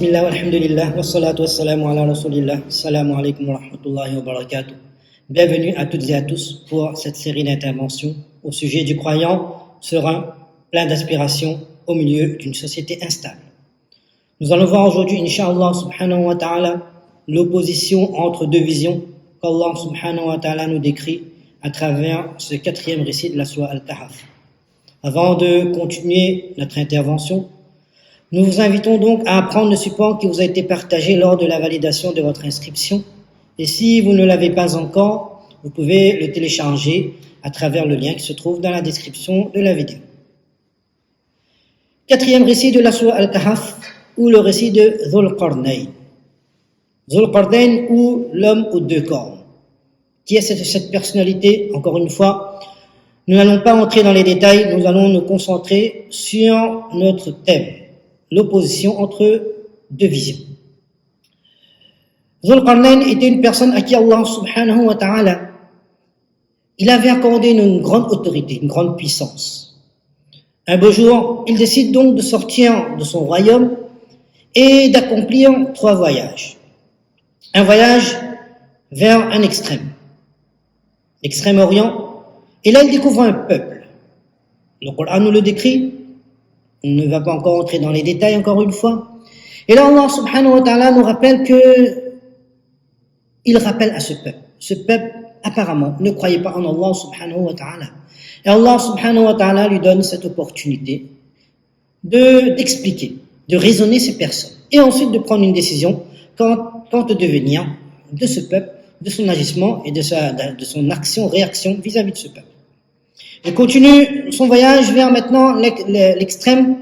Bismillah, alhamdulillah, wassalatu wassalamu ala rasulillah, assalamu alaikum wa rahmatullahi wa barakatuh. Bienvenue à toutes et à tous pour cette série d'interventions au sujet du croyant serein, plein d'aspiration au milieu d'une société instable. Nous allons voir aujourd'hui, incha'Allah subhanahu wa ta'ala, l'opposition entre deux visions qu'Allah subhanahu wa ta'ala nous décrit à travers ce quatrième récit de la Sourate Al-Kahf. Avant de continuer notre intervention, nous vous invitons donc à apprendre le support qui vous a été partagé lors de la validation de votre inscription. Et si vous ne l'avez pas encore, vous pouvez le télécharger à travers le lien qui se trouve dans la description de la vidéo. Quatrième récit de la Sourate Al-Kahf, ou le récit de Dhul Qarnayn. Dhul Qarnayn, ou l'homme aux deux cornes. Qui est cette personnalité? Encore une fois, nous n'allons pas entrer dans les détails, nous allons nous concentrer sur notre thème. L'opposition entre deux visions. Dhul Qarnayn était une personne à qui Allah subhanahu wa ta'ala, il avait accordé une grande autorité, une grande puissance. Un beau jour, il décide donc de sortir de son royaume et d'accomplir 3 voyages. Un voyage vers un extrême, l'extrême-orient, et là il découvre un peuple. Le Coran nous le décrit. On ne va pas encore entrer dans les détails encore une fois. Et là, Allah subhanahu wa ta'ala nous rappelle il rappelle à ce peuple. Ce peuple, apparemment, ne croyait pas en Allah subhanahu wa ta'ala. Et Allah subhanahu wa ta'ala lui donne cette opportunité d'expliquer, de raisonner ces personnes. Et ensuite de prendre une décision quant au devenir de ce peuple, de son agissement et de son action-réaction vis-à-vis de ce peuple. Il continue son voyage vers maintenant l'extrême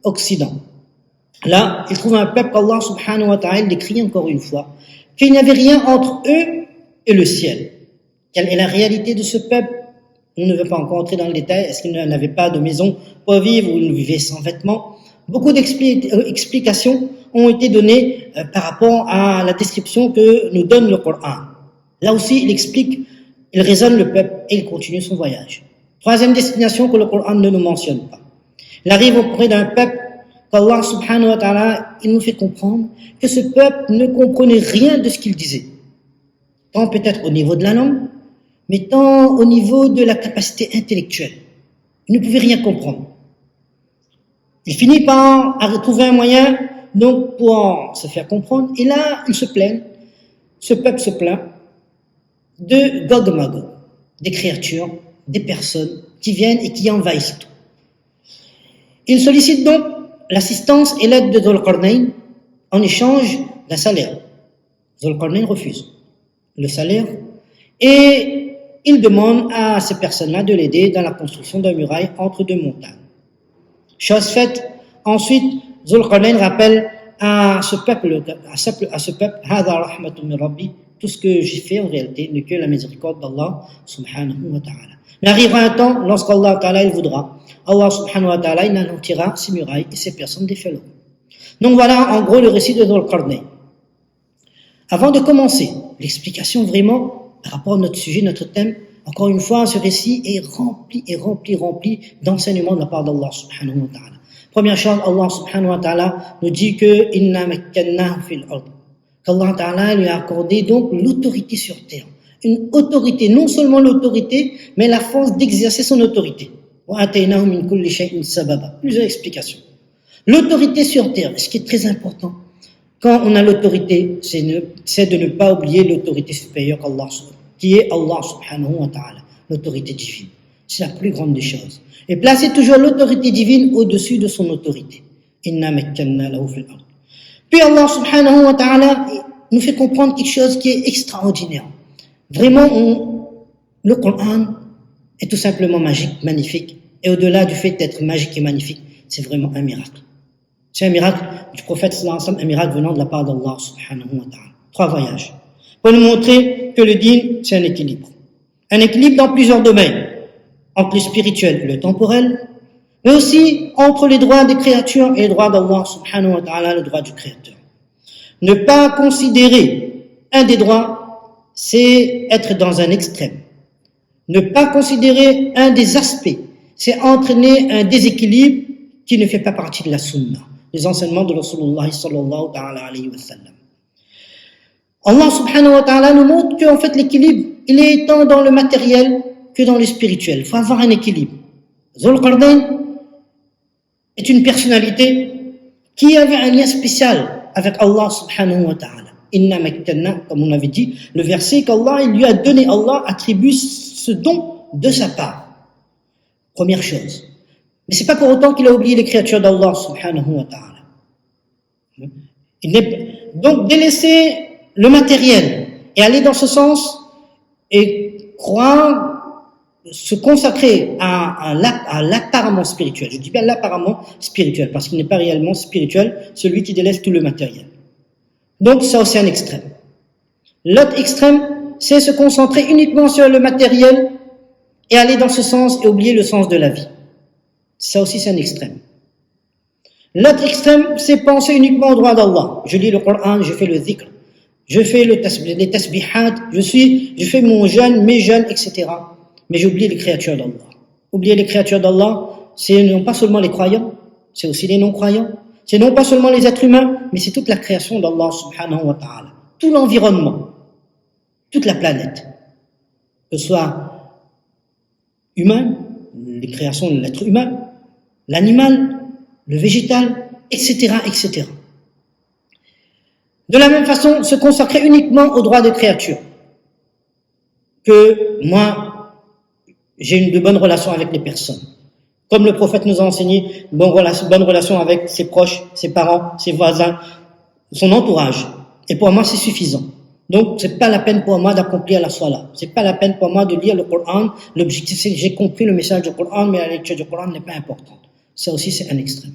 occident. Là, il trouve un peuple qu'Allah subhanahu wa ta'ala décrit encore une fois, qu'il n'y avait rien entre eux et le ciel. Quelle est la réalité de ce peuple? On ne veut pas encore entrer dans le détail. Est-ce qu'ils n'avaient pas de maison pour vivre ou ils vivaient sans vêtements? Beaucoup d'explications ont été données par rapport à la description que nous donne le Coran. Là aussi, il raisonne le peuple et il continue son voyage. Troisième destination que le Coran ne nous mentionne pas. Il arrive auprès d'un peuple qu'Allah subhanahu wa ta'ala, il nous fait comprendre que ce peuple ne comprenait rien de ce qu'il disait. Tant peut-être au niveau de la langue, mais tant au niveau de la capacité intellectuelle. Il ne pouvait rien comprendre. Il finit par trouver un moyen donc pour se faire comprendre. Et là, il se plaint. Ce peuple se plaint de Gog et Magog, des créatures, des personnes qui viennent et qui envahissent tout. Il sollicite donc l'assistance et l'aide de Dhul Qarnayn en échange d'un salaire. Dhul Qarnayn refuse le salaire et il demande à ces personnes-là de l'aider dans la construction d'un muraille entre 2 montagnes. Chose faite, ensuite Dhul Qarnayn rappelle à ce peuple, Hada rahmatun min Rabbi, tout ce que j'ai fait en réalité n'est que la miséricorde d'Allah subhanahu wa ta'ala. Mais arrivera un temps, lorsqu'Allah ta'ala il voudra, Allah subhanahu wa ta'ala il anéantira ces murailles et ces personnes déferleront. Donc voilà en gros le récit de Dhul Qarnayn. Avant de commencer l'explication vraiment par rapport à notre sujet, notre thème, encore une fois ce récit est rempli d'enseignements de la part d'Allah subhanahu wa ta'ala. Première chose, Allah subhanahu wa ta'ala nous dit que inna makkannahu fil ard, qu'Allah ta'ala lui a accordé donc l'autorité sur terre. Une autorité, non seulement l'autorité, mais la force d'exercer son autorité. Plusieurs explications. L'autorité sur terre, ce qui est très important, quand on a l'autorité, c'est de ne pas oublier l'autorité supérieure qu'Allah, qui est Allah subhanahu wa ta'ala, l'autorité divine. C'est la plus grande des choses. Et placer toujours l'autorité divine au-dessus de son autorité. Inna makkanna lahu fil ard. Puis Allah subhanahu wa ta'ala nous fait comprendre quelque chose qui est extraordinaire. Vraiment, le Coran est tout simplement magique, magnifique. Et au-delà du fait d'être magique et magnifique, c'est vraiment un miracle. C'est un miracle du prophète sallallahu alayhi wa sallam, un miracle venant de la part d'Allah subhanahu wa ta'ala. 3 voyages. Pour nous montrer que le dîn, c'est un équilibre. Un équilibre dans plusieurs domaines. Entre le spirituel et le temporel, mais aussi entre les droits des créatures et les droits d'Allah subhanahu wa ta'ala, le droit du créateur. Ne pas considérer un des droits, c'est être dans un extrême. Ne pas considérer un des aspects, c'est entraîner un déséquilibre qui ne fait pas partie de la sunna. les enseignements de Rasulullah sallallahu alayhi wa sallam. Allah subhanahu wa ta'ala nous montre qu'en fait l'équilibre, il est tant dans le matériel que dans le spirituel. Il faut avoir un équilibre. Zul Qarnayn est une personnalité qui avait un lien spécial avec Allah subhanahu wa ta'ala. Inna maktanna, comme on avait dit, le verset qu'Allah il lui a donné, Allah attribue ce don de sa part. Première chose. Mais c'est pas pour autant qu'il a oublié les créatures d'Allah subhanahu wa ta'ala. Donc délaisser le matériel et aller dans ce sens et croire, se consacrer à l'apparemment spirituel. Je dis bien l'apparemment spirituel parce qu'il n'est pas réellement spirituel celui qui délaisse tout le matériel. Donc ça aussi un extrême. L'autre extrême, c'est se concentrer uniquement sur le matériel et aller dans ce sens et oublier le sens de la vie. Ça aussi c'est un extrême. L'autre extrême, c'est penser uniquement au droit d'Allah. Je lis le Coran, je fais le dhikr, je fais les tasbihat, je fais mon jeûne, mes jeûnes, etc. Mais j'ai oublié les créatures d'Allah. Oublier les créatures d'Allah, c'est non pas seulement les croyants, c'est aussi les non-croyants. C'est non pas seulement les êtres humains, mais c'est toute la création d'Allah subhanahu wa ta'ala. Tout l'environnement, toute la planète. Que ce soit humain, les créations de l'être humain, l'animal, le végétal, etc., etc. De la même façon, se consacrer uniquement aux droits des créatures. Que moi, j'ai de bonnes relations avec les personnes. Comme le prophète nous a enseigné, bonne relation avec ses proches, ses parents, ses voisins, son entourage. Et pour moi, c'est suffisant. Donc, c'est pas la peine pour moi d'accomplir la salat. C'est pas la peine pour moi de lire le Coran. L'objectif, c'est que j'ai compris le message du Coran, mais la lecture du Coran n'est pas importante. Ça aussi, c'est un extrême.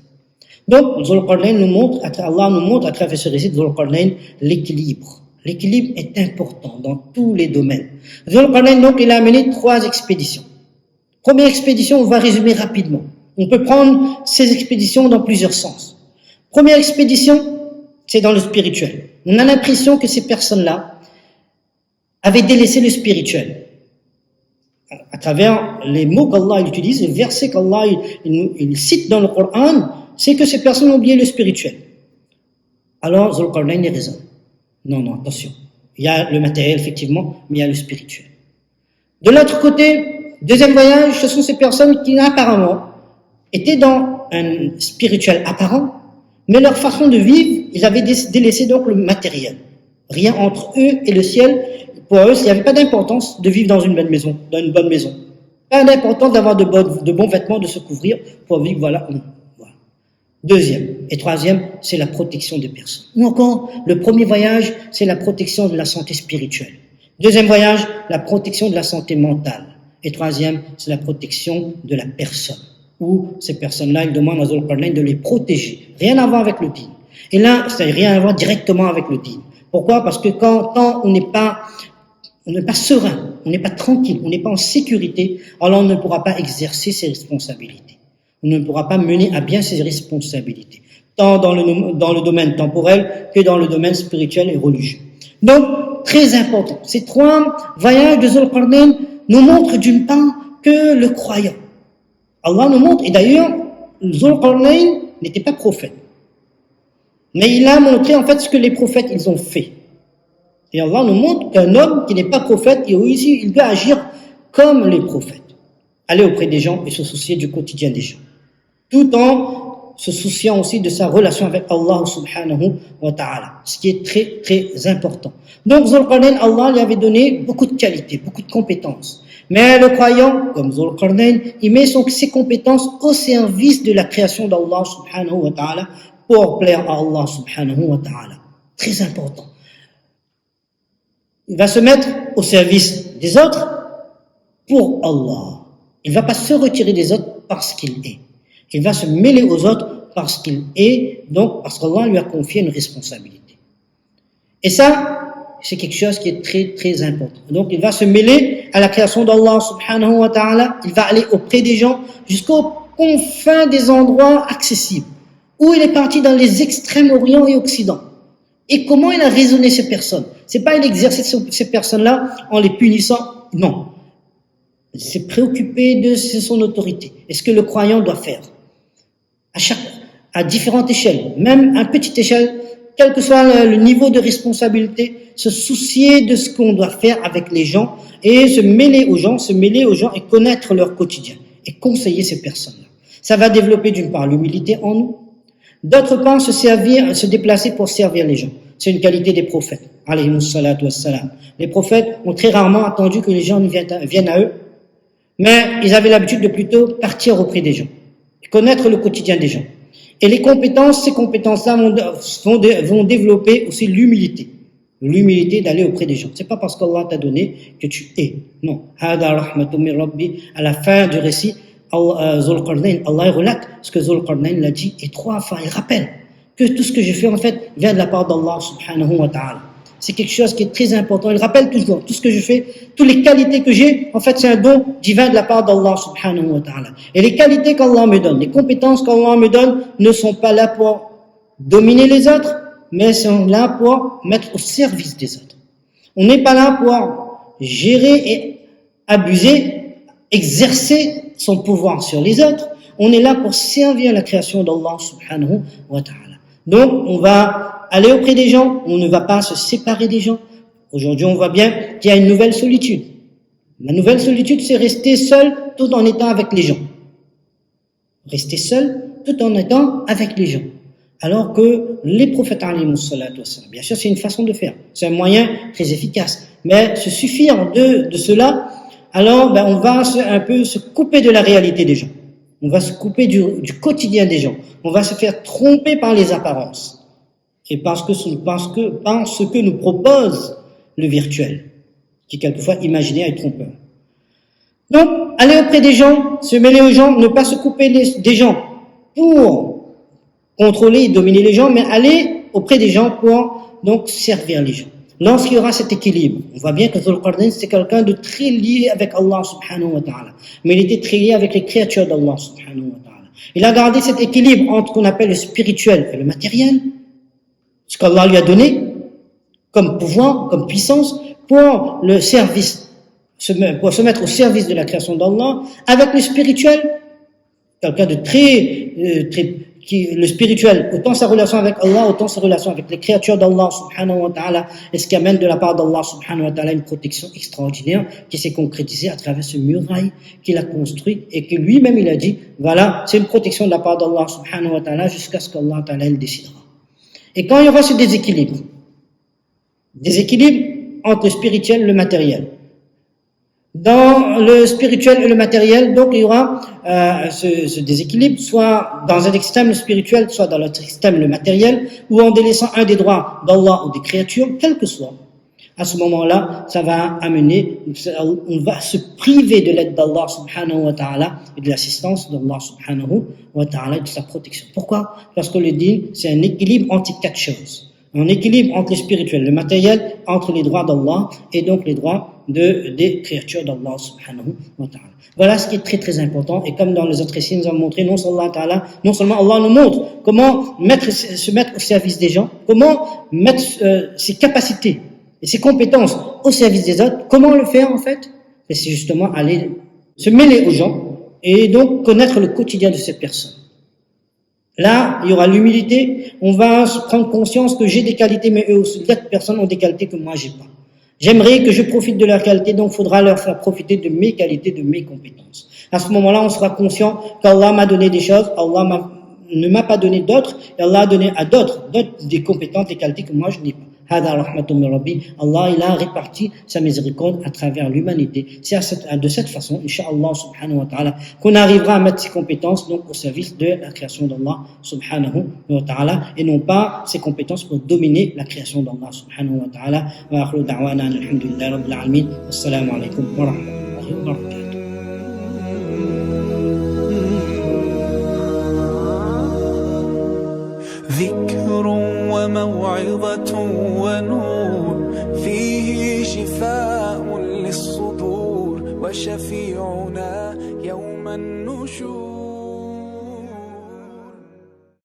Donc, Zul Qarnayn Allah nous montre à travers ce récit de Zul Qarnayn l'équilibre. L'équilibre est important dans tous les domaines. Zul Qarnayn, donc, il a amené 3 expéditions. Première expédition, on va résumer rapidement. On peut prendre ces expéditions dans plusieurs sens. Première expédition, c'est dans le spirituel. On a l'impression que ces personnes-là avaient délaissé le spirituel. À travers les mots qu'Allah utilise, les versets qu'Allah il cite dans le Coran, c'est que ces personnes ont oublié le spirituel. Alors, Zul Qarnayn y raisonne. Non, attention. Il y a le matériel, effectivement, mais il y a le spirituel. De l'autre côté, deuxième voyage, ce sont ces personnes qui apparemment étaient dans un spirituel apparent, mais leur façon de vivre, ils avaient délaissé donc le matériel. Rien entre eux et le ciel. Pour eux, il n'y avait pas d'importance de vivre dans une bonne maison, Pas d'importance d'avoir de bons vêtements, de se couvrir pour vivre, voilà. Deuxième et troisième, c'est la protection des personnes. Ou encore, le premier voyage, c'est la protection de la santé spirituelle. Deuxième voyage, la protection de la santé mentale. Et troisième, c'est la protection de la personne. Où ces personnes-là, ils demandent à Zul Qarnayn de les protéger. Rien à voir avec le dîn. Et là, ça n'a rien à voir directement avec le dîn. Pourquoi? Parce que quand on n'est pas serein, on n'est pas tranquille, on n'est pas en sécurité, alors on ne pourra pas exercer ses responsabilités. On ne pourra pas mener à bien ses responsabilités, tant dans le domaine temporel que dans le domaine spirituel et religieux. Donc, très important. Ces 3 voyages de Zul Qarnayn nous montrent d'une part que le croyant. Allah nous montre, et d'ailleurs, Zul Qarnayn n'était pas prophète. Mais il a montré en fait ce que les prophètes ils ont fait. Et Allah nous montre qu'un homme qui n'est pas prophète, il doit agir comme les prophètes. Aller auprès des gens et se soucier du quotidien des gens. Tout en se souciant aussi de sa relation avec Allah subhanahu wa ta'ala. Ce qui est très, très important. Donc, Zul Qarnayn, Allah lui avait donné beaucoup de qualités, beaucoup de compétences. Mais le croyant, comme Zul Qarnayn, il met ses compétences au service de la création d'Allah subhanahu wa ta'ala pour plaire à Allah subhanahu wa ta'ala. Très important. Il va se mettre au service des autres pour Allah. Il ne va pas se retirer des autres parce qu'il est. Il va se mêler aux autres parce qu'il est, donc parce qu'Allah lui a confié une responsabilité. Et ça, c'est quelque chose qui est très, très important. Donc, il va se mêler à la création d'Allah subhanahu wa ta'ala. Il va aller auprès des gens jusqu'aux confins des endroits accessibles. Où il est parti dans les extrêmes Orient et Occident. Et comment il a raisonné ces personnes? C'est pas il exerçait ces personnes-là en les punissant. Non. Il s'est préoccupé de son autorité. Et ce que le croyant doit faire. à différentes échelles, même à petite échelle, quel que soit le niveau de responsabilité, se soucier de ce qu'on doit faire avec les gens et se mêler aux gens et connaître leur quotidien et conseiller ces personnes-là. Ça va développer d'une part l'humilité en nous, d'autre part se déplacer pour servir les gens. C'est une qualité des prophètes, alayhimus salatu wassalam. Les prophètes ont très rarement attendu que les gens viennent à eux, mais ils avaient l'habitude de plutôt partir auprès des gens, connaître le quotidien des gens. Et ces compétences-là vont développer aussi l'humilité. L'humilité d'aller auprès des gens. C'est pas parce qu'Allah t'a donné que tu es. Non. Hada rahmatun min rabbi. À la fin du récit, Zulqarnain, Allah relate ce que Zulqarnain l'a dit et 3 fois il rappelle que tout ce que je fais en fait vient de la part d'Allah subhanahu wa ta'ala. C'est quelque chose qui est très important. Il rappelle toujours tout ce que je fais, toutes les qualités que j'ai, en fait c'est un don divin de la part d'Allah subhanahu wa ta'ala. Et les qualités qu'Allah me donne, les compétences qu'Allah me donne ne sont pas là pour dominer les autres, mais sont là pour mettre au service des autres. On n'est pas là pour gérer et abuser, exercer son pouvoir sur les autres. On est là pour servir la création d'Allah subhanahu wa ta'ala. Donc, on va aller auprès des gens, on ne va pas se séparer des gens. Aujourd'hui, on voit bien qu'il y a une nouvelle solitude. La nouvelle solitude, c'est rester seul tout en étant avec les gens. Rester seul tout en étant avec les gens. Alors que les prophètes, bien sûr, c'est une façon de faire. C'est un moyen très efficace. Mais se suffire de cela, alors on va un peu se couper de la réalité des gens. On va se couper du quotidien des gens. On va se faire tromper par les apparences. Et parce que ce que nous propose le virtuel, qui est quelquefois imaginaire et trompeur. Donc, aller auprès des gens, se mêler aux gens, ne pas se couper des gens pour contrôler et dominer les gens, mais aller auprès des gens pour donc servir les gens. Lorsqu'il y aura cet équilibre, on voit bien que Zulqarnain c'était quelqu'un de très lié avec Allah subhanahu wa ta'ala, mais il était très lié avec les créatures d'Allah subhanahu wa ta'ala. Il a gardé cet équilibre entre ce qu'on appelle le spirituel et le matériel, ce qu'Allah lui a donné comme pouvoir, comme puissance, pour le service, pour se mettre au service de la création d'Allah, avec le spirituel, quelqu'un de le spirituel, autant sa relation avec Allah, autant sa relation avec les créatures d'Allah subhanahu wa ta'ala, et ce qui amène de la part d'Allah subhanahu wa ta'ala une protection extraordinaire qui s'est concrétisée à travers ce muraille qu'il a construit et que lui-même il a dit, voilà, c'est une protection de la part d'Allah subhanahu wa ta'ala jusqu'à ce qu'Allah ta'ala le décidera. Et quand il y aura ce déséquilibre entre le spirituel et le matériel, dans le spirituel et le matériel, donc il y aura ce déséquilibre, soit dans un extrême le spirituel, soit dans l'autre extrême le matériel, ou en délaissant un des droits d'Allah ou des créatures, quel que soit. À ce moment-là, ça va amener, on va se priver de l'aide d'Allah subhanahu wa ta'ala et de l'assistance d'Allah subhanahu wa ta'ala et de sa protection. Pourquoi? Parce que le din, c'est un équilibre entre 4 choses. Un équilibre entre le spirituel, le matériel, entre les droits d'Allah et donc les droits des créatures d'Allah subhanahu wa ta'ala. Voilà ce qui est très très important, et comme dans les autres récits nous avons montré, non seulement Allah nous montre comment se mettre au service des gens, comment mettre ses capacités et ses compétences au service des autres, comment le faire en fait? Et c'est justement aller se mêler aux gens et donc connaître le quotidien de ces personnes. Là, il y aura l'humilité, on va se prendre conscience que j'ai des qualités, mais eux aussi, d'autres personnes ont des qualités que moi j'ai pas. J'aimerais que je profite de leurs qualités, donc il faudra leur faire profiter de mes qualités, de mes compétences. À ce moment-là, on sera conscient qu'Allah m'a donné des choses, Allah ne m'a pas donné d'autres, et Allah a donné à d'autres des compétences, des qualités que moi je n'ai pas. Hada rahmatun min rabbi. Allah, il a réparti sa miséricorde à travers l'humanité. C'est de cette façon, Inch'Allah subhanahu wa ta'ala, qu'on arrivera à mettre ses compétences donc au service de la création d'Allah subhanahu wa ta'ala, et non pas ses compétences pour dominer la création d'Allah subhanahu wa ta'ala. Wa akhiru da'wana alhamdulillahi rabbil alamin. Assalamu alaikum wa rahmatullahi wa barakatuh. ذكر وموعظة ونور فيه شفاء للصدور وشفيعنا يوم النشور